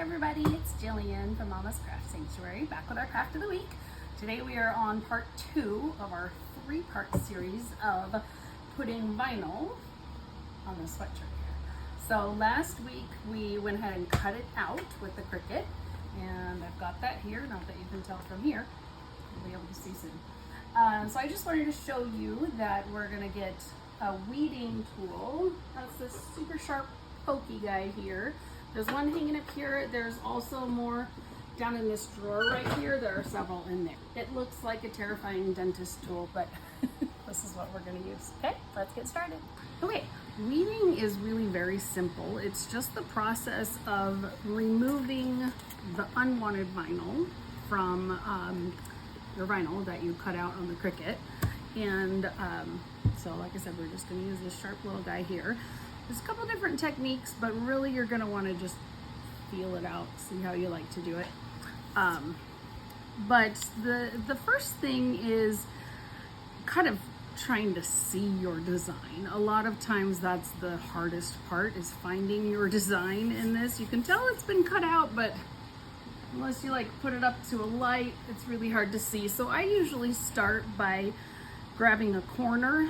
everybody, it's Jillian from Mama's Craft Sanctuary, back with our craft of the week. Today we are on part 2 of our 3-part series of putting vinyl on the sweatshirt here. So last week we went ahead and cut it out with the Cricut, and I've got that here, not that you can tell from here, you'll be able to see soon. So I just wanted to show you that we're going to get a weeding tool. That's this super sharp pokey guy here. There's one hanging up here. There's also more down in this drawer right here. There are several in there. It looks like a terrifying dentist tool, but this is what we're going to use. Okay, let's get started. Okay, weeding is really very simple. It's just the process of removing the unwanted vinyl from your vinyl that you cut out on the Cricut. And so like I said, we're just going to use this sharp little guy here. There's a couple different techniques, but really you're going to want to just feel it out, see how you like to do it. But the first thing is kind of trying to see your design. A lot of times that's the hardest part, is finding your design in this. You can tell it's been cut out, but unless you like put it up to a light, it's really hard to see. So I usually start by grabbing a corner,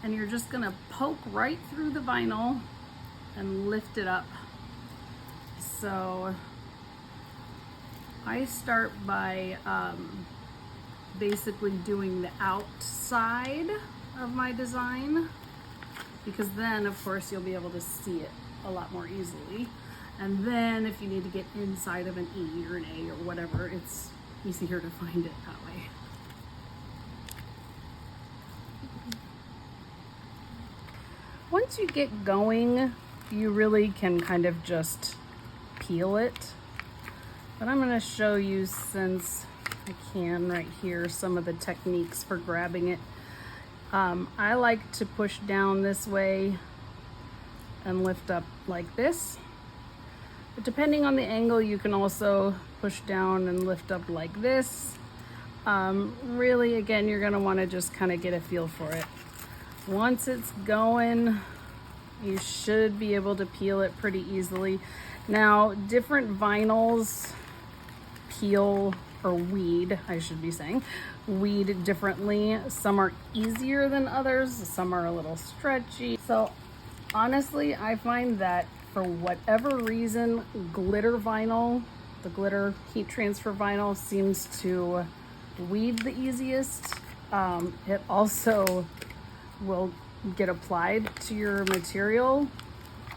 and you're just gonna poke right through the vinyl and lift it up. So I start by basically doing the outside of my design, because then of course you'll be able to see it a lot more easily. And then if you need to get inside of an E or an A or whatever, it's easier to find it that way. Once you get going, you really can kind of just peel it. But I'm going to show you, since I can right here, some of the techniques for grabbing it. I like to push down this way and lift up like this. But depending on the angle, you can also push down and lift up like this. Really, again, you're going to want to just kind of get a feel for it. Once it's going, you should be able to peel it pretty easily. Now, different vinyls peel, or weed, I should be saying, weed differently. Some are easier than others, some are a little stretchy. So honestly, I find that for whatever reason, glitter vinyl, the glitter heat transfer vinyl, seems to weed the easiest. It also will get applied to your material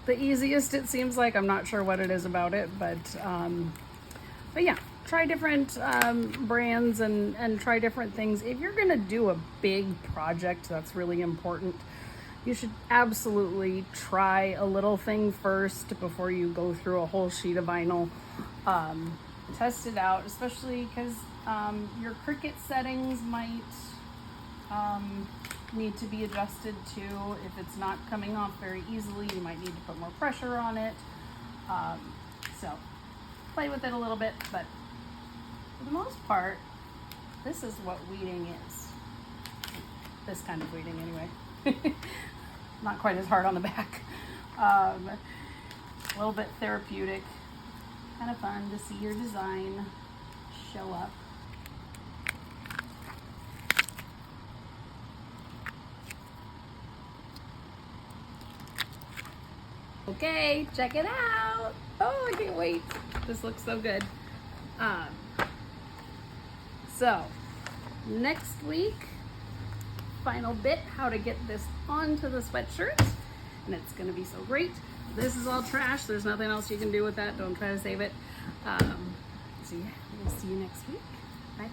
the easiest, it seems like. I'm not sure what it is about it, but yeah, try different brands and try different things. If you're gonna do a big project that's really important, you should absolutely try a little thing first before you go through a whole sheet of vinyl. Test it out, especially because your Cricut settings might need to be adjusted to. If it's not coming off very easily, you might need to put more pressure on it. So play with it a little bit, but for the most part, this is what weeding is. This kind of weeding anyway. Not quite as hard on the back. A little bit therapeutic. Kind of fun to see your design show up. Okay, check it out. Oh, I can't wait. This looks so good. So next week, final bit, how to get this onto the sweatshirt, and it's gonna be so great. This is all trash. There's nothing else you can do with that. Don't try to save it. So yeah, we'll see you next week. Bye.